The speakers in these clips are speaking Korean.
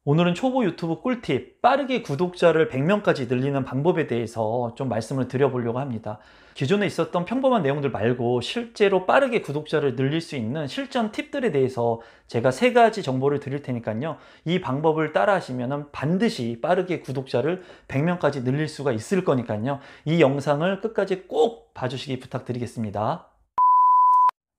오늘은 초보 유튜브 꿀팁, 빠르게 구독자를 100명까지 늘리는 방법에 대해서 좀 말씀을 드려보려고 합니다. 기존에 있었던 평범한 내용들 말고 실제로 빠르게 구독자를 늘릴 수 있는 실전 팁들에 대해서 제가 3가지 정보를 드릴 테니까요. 이 방법을 따라 하시면 반드시 빠르게 구독자를 100명까지 늘릴 수가 있을 거니까요. 이 영상을 끝까지 꼭 봐주시기 부탁드리겠습니다.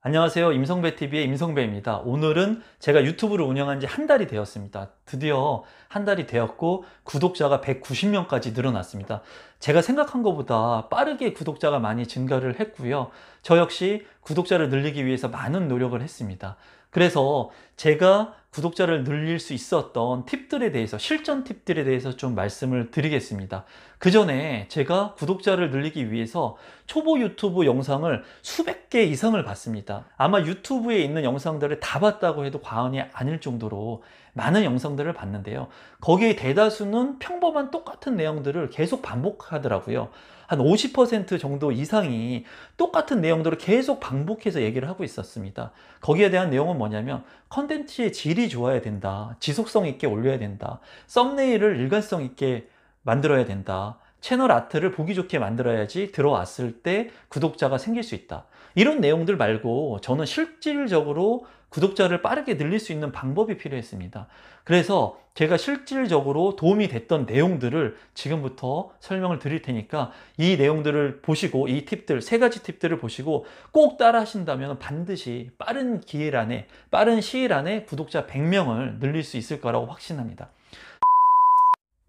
안녕하세요. 임성배TV의 임성배입니다. 오늘은 제가 유튜브를 운영한 지 한 달이 되었습니다. 드디어 한 달이 되었고 구독자가 190명까지 늘어났습니다. 제가 생각한 것보다 빠르게 구독자가 많이 증가를 했고요. 저 역시 구독자를 늘리기 위해서 많은 노력을 했습니다. 그래서 제가 구독자를 늘릴 수 있었던 팁들에 대해서, 실전 팁들에 대해서 좀 말씀을 드리겠습니다. 그 전에 제가 구독자를 늘리기 위해서 초보 유튜브 영상을 수백 개 이상을 봤습니다. 아마 유튜브에 있는 영상들을 다 봤다고 해도 과언이 아닐 정도로 많은 영상들을 봤는데요. 거기에 대다수는 평범한 똑같은 내용들을 계속 반복하더라고요. 한 50% 정도 이상이 똑같은 내용들을 계속 반복해서 얘기를 하고 있었습니다. 거기에 대한 내용은 뭐냐면 컨텐츠의 질이 좋아야 된다, 지속성 있게 올려야 된다, 썸네일을 일관성 있게 만들어야 된다, 채널 아트를 보기 좋게 만들어야지 들어왔을 때 구독자가 생길 수 있다. 이런 내용들 말고 저는 실질적으로 구독자를 빠르게 늘릴 수 있는 방법이 필요했습니다. 그래서 제가 실질적으로 도움이 됐던 내용들을 지금부터 설명을 드릴 테니까 이 내용들을 보시고, 이 팁들, 3가지 팁들을 보시고 꼭 따라 하신다면 반드시 빠른 기일 안에, 빠른 시일 안에 구독자 100명을 늘릴 수 있을 거라고 확신합니다.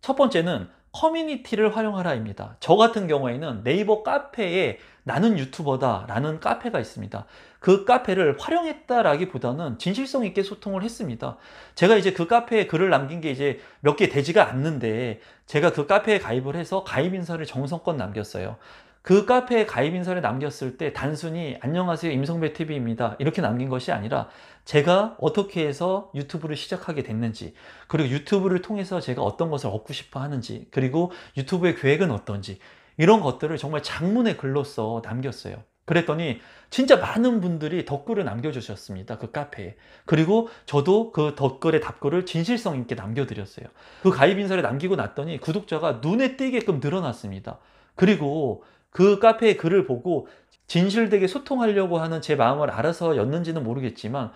첫 번째는 커뮤니티를 활용하라입니다. 저 같은 경우에는 네이버 카페에 나는 유튜버다 라는 카페가 있습니다. 그 카페를 활용했다라기보다는 진실성 있게 소통을 했습니다. 제가 이제 그 카페에 글을 남긴 게 이제 몇 개 되지가 않는데, 제가 그 카페에 가입을 해서 가입 인사를 정성껏 남겼어요. 그 카페에 가입 인사를 남겼을 때 단순히 안녕하세요 임성배TV입니다 이렇게 남긴 것이 아니라 제가 어떻게 해서 유튜브를 시작하게 됐는지, 그리고 유튜브를 통해서 제가 어떤 것을 얻고 싶어 하는지, 그리고 유튜브의 계획은 어떤지, 이런 것들을 정말 장문의 글로써 남겼어요. 그랬더니 진짜 많은 분들이 댓글을 남겨주셨습니다. 그 카페에. 그리고 저도 그 댓글의 답글을 진실성 있게 남겨드렸어요. 그 가입 인사를 남기고 났더니 구독자가 눈에 띄게끔 늘어났습니다. 그리고 그 카페의 글을 보고 진실되게 소통하려고 하는 제 마음을 알아서였는지는 모르겠지만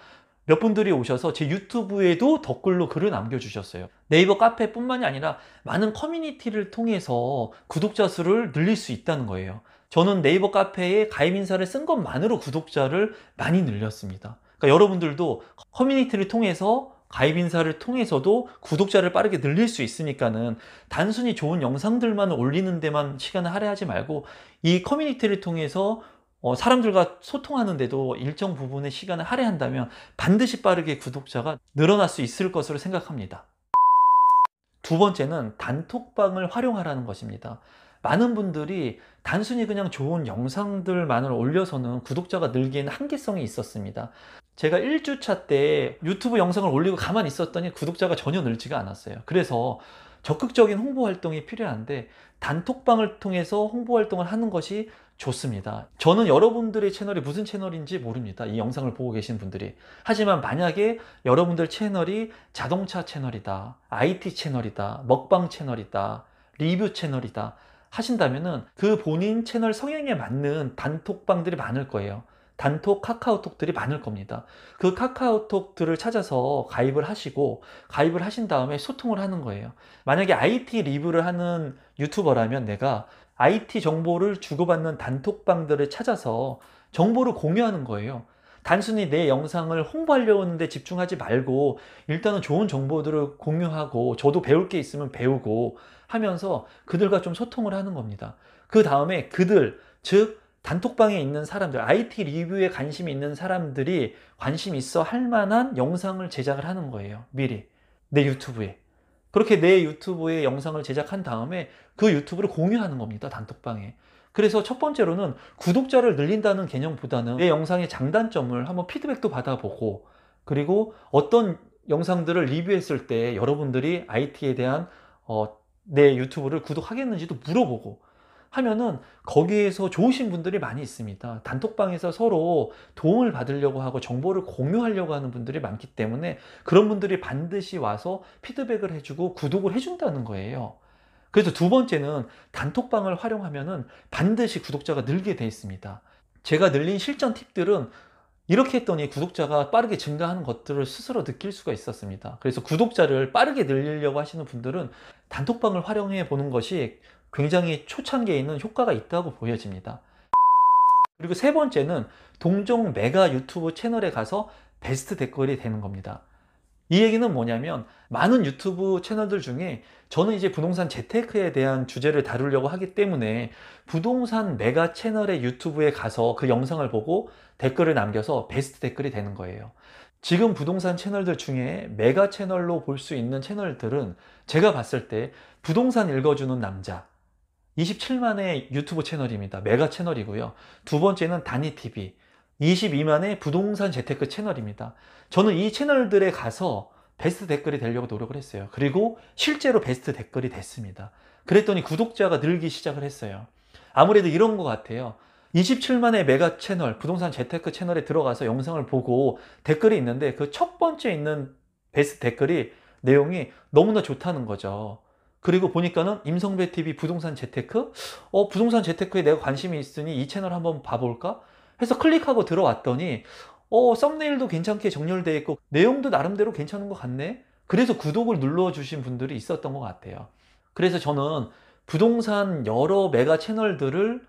몇 분들이 오셔서 제 유튜브에도 댓글로 글을 남겨주셨어요. 네이버 카페뿐만이 아니라 많은 커뮤니티를 통해서 구독자 수를 늘릴 수 있다는 거예요. 저는 네이버 카페에 가입 인사를 쓴 것만으로 구독자를 많이 늘렸습니다. 그러니까 여러분들도 커뮤니티를 통해서, 가입 인사를 통해서도 구독자를 빠르게 늘릴 수 있으니까는 단순히 좋은 영상들만 올리는 데만 시간을 할애하지 말고 이 커뮤니티를 통해서 사람들과 소통하는데도 일정 부분의 시간을 할애한다면 반드시 빠르게 구독자가 늘어날 수 있을 것으로 생각합니다. 두 번째는 단톡방을 활용하라는 것입니다. 많은 분들이 단순히 그냥 좋은 영상들만을 올려서는 구독자가 늘기에는 한계성이 있었습니다. 제가 1주차 때 유튜브 영상을 올리고 가만히 있었더니 구독자가 전혀 늘지가 않았어요. 그래서 적극적인 홍보 활동이 필요한데 단톡방을 통해서 홍보 활동을 하는 것이 좋습니다. 저는 여러분들의 채널이 무슨 채널인지 모릅니다. 이 영상을 보고 계신 분들이. 하지만 만약에 여러분들 채널이 자동차 채널이다, IT 채널이다, 먹방 채널이다, 리뷰 채널이다 하신다면은 그 본인 채널 성향에 맞는 단톡방들이 많을 거예요. 단톡 카카오톡들이 많을 겁니다. 그 카카오톡들을 찾아서 가입을 하시고, 가입을 하신 다음에 소통을 하는 거예요. 만약에 IT 리뷰를 하는 유튜버라면 내가 IT 정보를 주고받는 단톡방들을 찾아서 정보를 공유하는 거예요. 단순히 내 영상을 홍보하려고 하는데 집중하지 말고 일단은 좋은 정보들을 공유하고, 저도 배울 게 있으면 배우고 하면서 그들과 좀 소통을 하는 겁니다. 그 다음에 그들, 즉 단톡방에 있는 사람들, IT 리뷰에 관심이 있는 사람들이 관심 있어 할 만한 영상을 제작을 하는 거예요. 미리 내 유튜브에. 그렇게 내 유튜브에 영상을 제작한 다음에 그 유튜브를 공유하는 겁니다. 단톡방에. 그래서 첫 번째로는 구독자를 늘린다는 개념보다는 내 영상의 장단점을 한번 피드백도 받아보고, 그리고 어떤 영상들을 리뷰했을 때 여러분들이 IT에 대한 내 유튜브를 구독하겠는지도 물어보고 하면은 거기에서 좋으신 분들이 많이 있습니다. 단톡방에서 서로 도움을 받으려고 하고 정보를 공유하려고 하는 분들이 많기 때문에 그런 분들이 반드시 와서 피드백을 해주고 구독을 해준다는 거예요. 그래서 두 번째는 단톡방을 활용하면은 반드시 구독자가 늘게 돼 있습니다. 제가 늘린 실전 팁들은 이렇게 했더니 구독자가 빠르게 증가하는 것들을 스스로 느낄 수가 있었습니다. 그래서 구독자를 빠르게 늘리려고 하시는 분들은 단톡방을 활용해 보는 것이 굉장히 초창기에 있는 효과가 있다고 보여집니다. 그리고 세 번째는 동종 메가 유튜브 채널에 가서 베스트 댓글이 되는 겁니다. 이 얘기는 뭐냐면 많은 유튜브 채널들 중에 저는 이제 부동산 재테크에 대한 주제를 다루려고 하기 때문에 부동산 메가 채널의 유튜브에 가서 그 영상을 보고 댓글을 남겨서 베스트 댓글이 되는 거예요. 지금 부동산 채널들 중에 메가 채널로 볼 수 있는 채널들은 제가 봤을 때 부동산 읽어주는 남자 27만의 유튜브 채널입니다. 메가 채널이고요. 두 번째는 다니TV 22만의 부동산 재테크 채널입니다. 저는 이 채널들에 가서 베스트 댓글이 되려고 노력을 했어요. 그리고 실제로 베스트 댓글이 됐습니다. 그랬더니 구독자가 늘기 시작을 했어요. 아무래도 이런 것 같아요. 27만의 메가 채널, 부동산 재테크 채널에 들어가서 영상을 보고 댓글이 있는데 그 첫 번째 있는 베스트 댓글이 내용이 너무나 좋다는 거죠. 그리고 보니까는 임성배TV 부동산 재테크? 부동산 재테크에 내가 관심이 있으니 이 채널 한번 봐볼까? 해서 클릭하고 들어왔더니 썸네일도 괜찮게 정렬되어 있고 내용도 나름대로 괜찮은 것 같네? 그래서 구독을 눌러주신 분들이 있었던 것 같아요. 그래서 저는 부동산 여러 메가 채널들을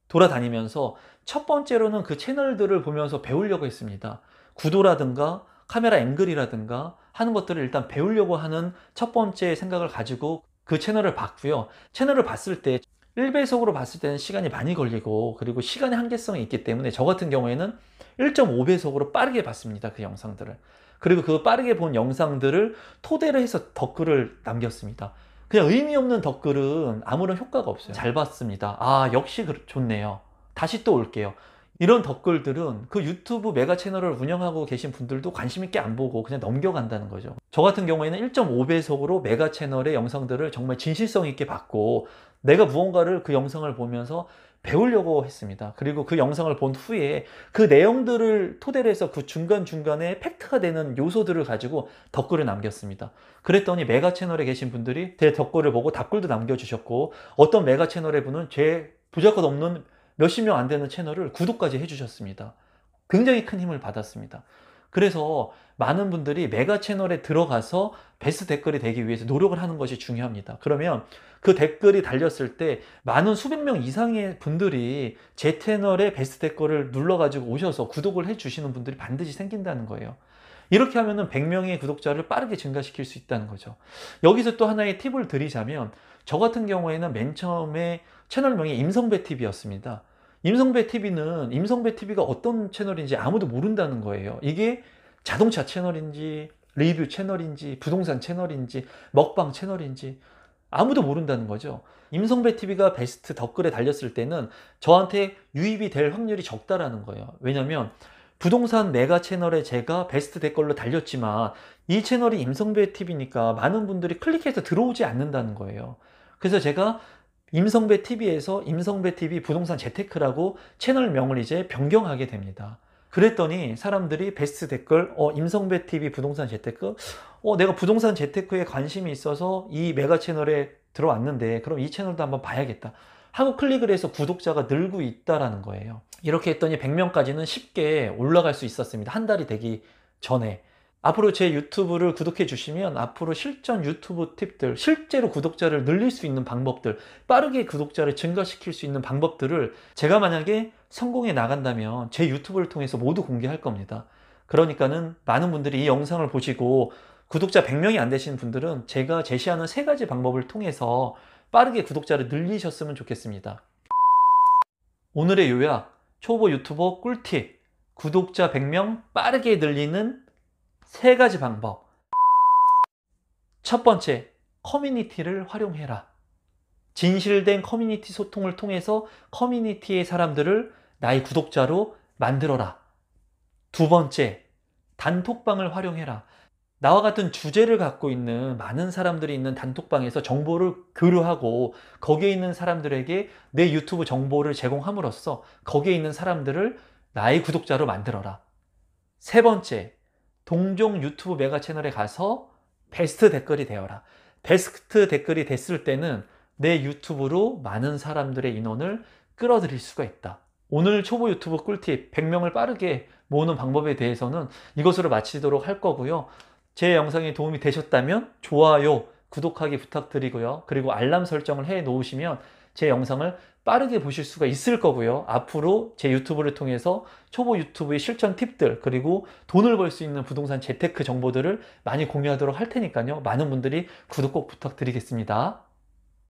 돌아다니면서 첫 번째로는 그 채널들을 보면서 배우려고 했습니다. 구도라든가 카메라 앵글이라든가 하는 것들을 일단 배우려고 하는 첫 번째 생각을 가지고 그 채널을 봤고요. 채널을 봤을 때 1배속으로 봤을 때는 시간이 많이 걸리고 그리고 시간의 한계성이 있기 때문에 저 같은 경우에는 1.5배속으로 빠르게 봤습니다. 그 영상들을. 그리고 그 빠르게 본 영상들을 토대로 해서 댓글을 남겼습니다. 그냥 의미 없는 댓글은 아무런 효과가 없어요. 잘 봤습니다. 아, 역시 좋네요. 다시 또 올게요. 이런 댓글들은 그 유튜브 메가 채널을 운영하고 계신 분들도 관심 있게 안 보고 그냥 넘겨간다는 거죠. 저 같은 경우에는 1.5배속으로 메가 채널의 영상들을 정말 진실성 있게 봤고 내가 무언가를 그 영상을 보면서 배우려고 했습니다. 그리고 그 영상을 본 후에 그 내용들을 토대로 해서 그 중간중간에 팩트가 되는 요소들을 가지고 댓글을 남겼습니다. 그랬더니 메가 채널에 계신 분들이 제 댓글을 보고 답글도 남겨주셨고 어떤 메가 채널의 분은 제 부자껏 없는 몇십 명 안 되는 채널을 구독까지 해주셨습니다. 굉장히 큰 힘을 받았습니다. 그래서 많은 분들이 메가 채널에 들어가서 베스트 댓글이 되기 위해서 노력을 하는 것이 중요합니다. 그러면 그 댓글이 달렸을 때 많은 수백 명 이상의 분들이 제 채널에 베스트 댓글을 눌러가지고 오셔서 구독을 해주시는 분들이 반드시 생긴다는 거예요. 이렇게 하면은 100명의 구독자를 빠르게 증가시킬 수 있다는 거죠. 여기서 또 하나의 팁을 드리자면 저 같은 경우에는 맨 처음에 채널명이 임성배TV였습니다. 임성배TV가 어떤 채널인지 아무도 모른다는 거예요. 이게 자동차 채널인지 리뷰 채널인지 부동산 채널인지 먹방 채널인지 아무도 모른다는 거죠. 임성배TV가 베스트 댓글에 달렸을 때는 저한테 유입이 될 확률이 적다라는 거예요. 왜냐면 부동산 메가 채널에 제가 베스트 댓글로 달렸지만 이 채널이 임성배TV니까 많은 분들이 클릭해서 들어오지 않는다는 거예요. 그래서 제가 임성배TV에서 임성배TV 부동산 재테크라고 채널명을 이제 변경하게 됩니다. 그랬더니 사람들이 베스트 댓글 임성배TV 부동산 재테크 내가 부동산 재테크에 관심이 있어서 이 메가 채널에 들어왔는데 그럼 이 채널도 한번 봐야겠다 하고 클릭을 해서 구독자가 늘고 있다라는 거예요. 이렇게 했더니 100명까지는 쉽게 올라갈 수 있었습니다. 한 달이 되기 전에. 앞으로 제 유튜브를 구독해 주시면 앞으로 실전 유튜브 팁들, 실제로 구독자를 늘릴 수 있는 방법들, 빠르게 구독자를 증가시킬 수 있는 방법들을 제가 만약에 성공해 나간다면 제 유튜브를 통해서 모두 공개할 겁니다. 그러니까는 많은 분들이 이 영상을 보시고 구독자 100명이 안 되신 분들은 제가 제시하는 3가지 방법을 통해서 빠르게 구독자를 늘리셨으면 좋겠습니다. 오늘의 요약, 초보 유튜버 꿀팁, 구독자 100명 빠르게 늘리는 3가지 방법. 첫 번째, 커뮤니티를 활용해라. 진실된 커뮤니티 소통을 통해서 커뮤니티의 사람들을 나의 구독자로 만들어라. 두 번째, 단톡방을 활용해라. 나와 같은 주제를 갖고 있는 많은 사람들이 있는 단톡방에서 정보를 교류하고 거기에 있는 사람들에게 내 유튜브 정보를 제공함으로써 거기에 있는 사람들을 나의 구독자로 만들어라. 세 번째, 동종 유튜브 메가 채널에 가서 베스트 댓글이 되어라. 베스트 댓글이 됐을 때는 내 유튜브로 많은 사람들의 인원을 끌어들일 수가 있다. 오늘 초보 유튜브 꿀팁 100명을 빠르게 모으는 방법에 대해서는 이것으로 마치도록 할 거고요. 제 영상이 도움이 되셨다면 좋아요, 구독하기 부탁드리고요. 그리고 알람 설정을 해 놓으시면 제 영상을 빠르게 보실 수가 있을 거고요. 앞으로 제 유튜브를 통해서 초보 유튜브의 실전 팁들, 그리고 돈을 벌 수 있는 부동산 재테크 정보들을 많이 공유하도록 할 테니까요. 많은 분들이 구독 꼭 부탁드리겠습니다.